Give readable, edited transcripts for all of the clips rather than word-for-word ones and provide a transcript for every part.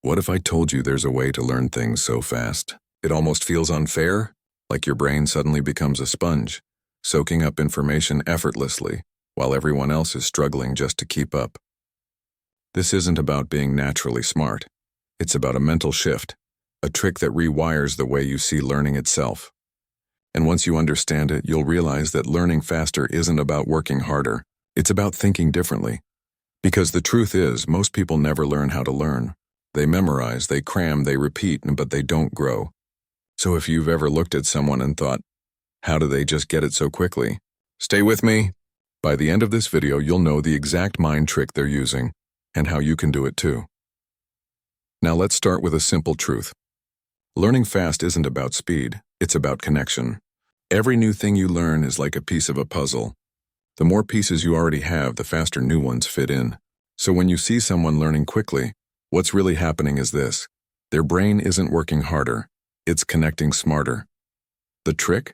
What if I told you there's a way to learn things so fast? It almost feels unfair, like your brain suddenly becomes a sponge, soaking up information effortlessly, while everyone else is struggling just to keep up. This isn't about being naturally smart. It's about a mental shift, a trick that rewires the way you see learning itself. And once you understand it, you'll realize that learning faster isn't about working harder. It's about thinking differently. Because the truth is, most people never learn how to learn. They memorize, they cram, they repeat, but they don't grow. So if you've ever looked at someone and thought, how do they just get it so quickly? Stay with me. By the end of this video, you'll know the exact mind trick they're using and how you can do it too. Now let's start with a simple truth. Learning fast isn't about speed, it's about connection. Every new thing you learn is like a piece of a puzzle. The more pieces you already have, the faster new ones fit in. So when you see someone learning quickly, what's really happening is this. Their brain isn't working harder, it's connecting smarter. The trick?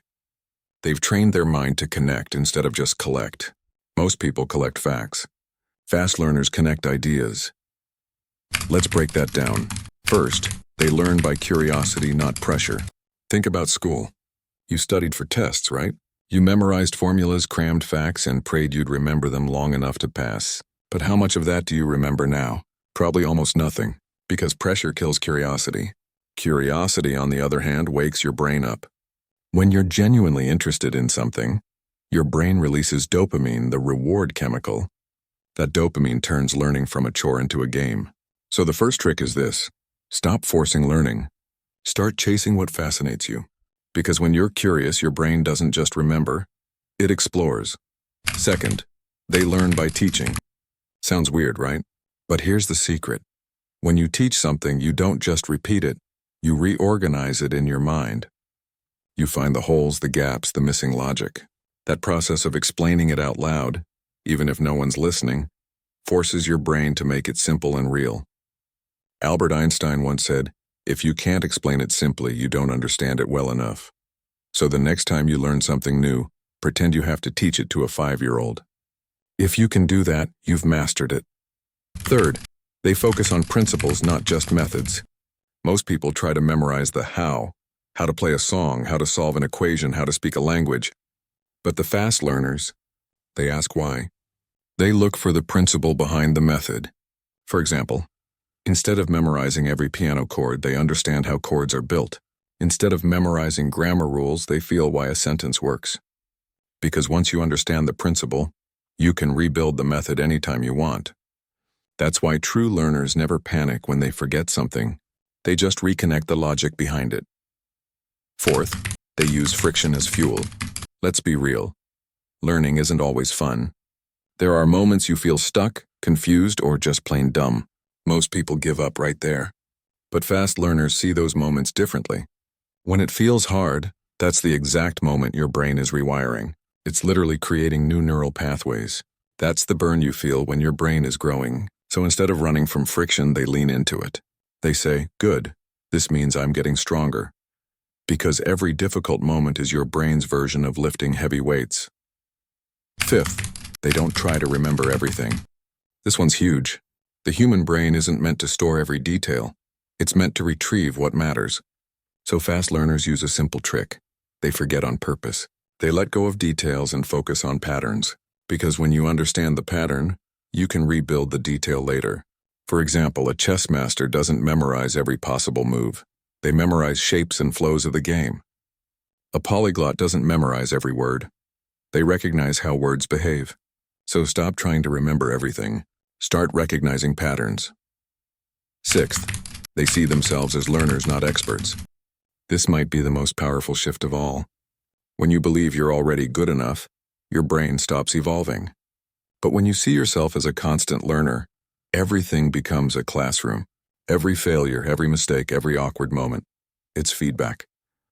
They've trained their mind to connect instead of just collect. Most people collect facts. Fast learners connect ideas. Let's break that down. First, they learn by curiosity, not pressure. Think about school. You studied for tests, right? You memorized formulas, crammed facts, and prayed you'd remember them long enough to pass. But how much of that do you remember now? Probably almost nothing, because pressure kills curiosity. Curiosity, on the other hand, wakes your brain up. When you're genuinely interested in something, your brain releases dopamine, the reward chemical. That dopamine turns learning from a chore into a game. So the first trick is this. Stop forcing learning. Start chasing what fascinates you. Because when you're curious, your brain doesn't just remember, it explores. Second, they learn by teaching. Sounds weird, right? But here's the secret. When you teach something, you don't just repeat it, you reorganize it in your mind. You find the holes, the gaps, the missing logic. That process of explaining it out loud, even if no one's listening, forces your brain to make it simple and real. Albert Einstein once said, if you can't explain it simply, you don't understand it well enough. So the next time you learn something new, pretend you have to teach it to a 5-year-old. If you can do that, you've mastered it. Third, they focus on principles, not just methods. Most people try to memorize the how to play a song, how to solve an equation, how to speak a language. But the fast learners, they ask why. They look for the principle behind the method. For example, instead of memorizing every piano chord, they understand how chords are built. Instead of memorizing grammar rules, they feel why a sentence works. Because once you understand the principle, you can rebuild the method anytime you want. That's why true learners never panic when they forget something. They just reconnect the logic behind it. Fourth, they use friction as fuel. Let's be real. Learning isn't always fun. There are moments you feel stuck, confused, or just plain dumb. Most people give up right there. But fast learners see those moments differently. When it feels hard, that's the exact moment your brain is rewiring. It's literally creating new neural pathways. That's the burn you feel when your brain is growing. So instead of running from friction, they lean into it. They say, good, this means I'm getting stronger. Because every difficult moment is your brain's version of lifting heavy weights. Fifth, they don't try to remember everything. This one's huge. The human brain isn't meant to store every detail. It's meant to retrieve what matters. So fast learners use a simple trick. They forget on purpose. They let go of details and focus on patterns. Because when you understand the pattern, you can rebuild the detail later. For example, a chess master doesn't memorize every possible move. They memorize shapes and flows of the game. A polyglot doesn't memorize every word. They recognize how words behave. So stop trying to remember everything. Start recognizing patterns. Sixth, they see themselves as learners, not experts. This might be the most powerful shift of all. When you believe you're already good enough, your brain stops evolving. But when you see yourself as a constant learner, everything becomes a classroom. Every failure, every mistake, every awkward moment, it's feedback.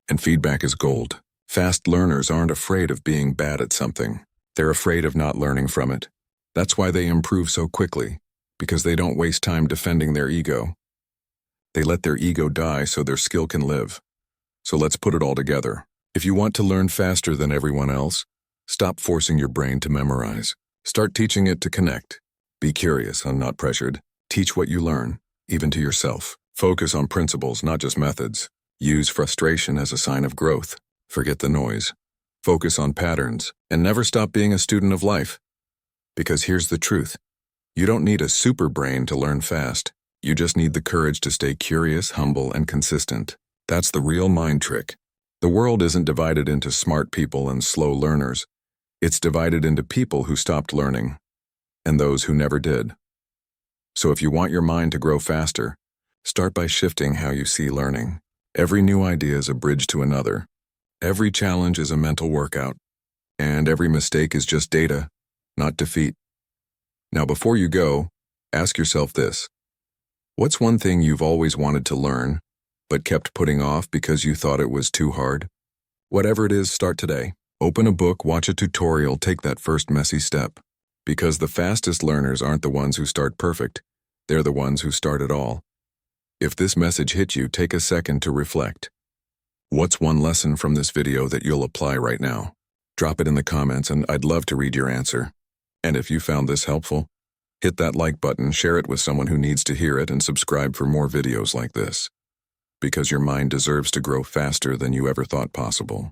And feedback is gold. Fast learners aren't afraid of being bad at something. They're afraid of not learning from it. That's why they improve so quickly, because they don't waste time defending their ego. They let their ego die so their skill can live. So let's put it all together. If you want to learn faster than everyone else, stop forcing your brain to memorize. Start teaching it to connect. Be curious and not pressured. Teach what you learn, even to yourself. Focus on principles, not just methods. Use frustration as a sign of growth. Forget the noise. Focus on patterns, and never stop being a student of life. Because here's the truth. You don't need a super brain to learn fast. You just need the courage to stay curious, humble, and consistent. That's the real mind trick. The world isn't divided into smart people and slow learners. It's divided into people who stopped learning, and those who never did. So if you want your mind to grow faster, start by shifting how you see learning. Every new idea is a bridge to another. Every challenge is a mental workout. And every mistake is just data, not defeat. Now before you go, ask yourself this. What's one thing you've always wanted to learn, but kept putting off because you thought it was too hard? Whatever it is, start today. Open a book, watch a tutorial, take that first messy step. Because the fastest learners aren't the ones who start perfect. They're the ones who start it all. If this message hit you, take a second to reflect. What's one lesson from this video that you'll apply right now? Drop it in the comments and I'd love to read your answer. And if you found this helpful, hit that like button, share it with someone who needs to hear it, and subscribe for more videos like this. Because your mind deserves to grow faster than you ever thought possible.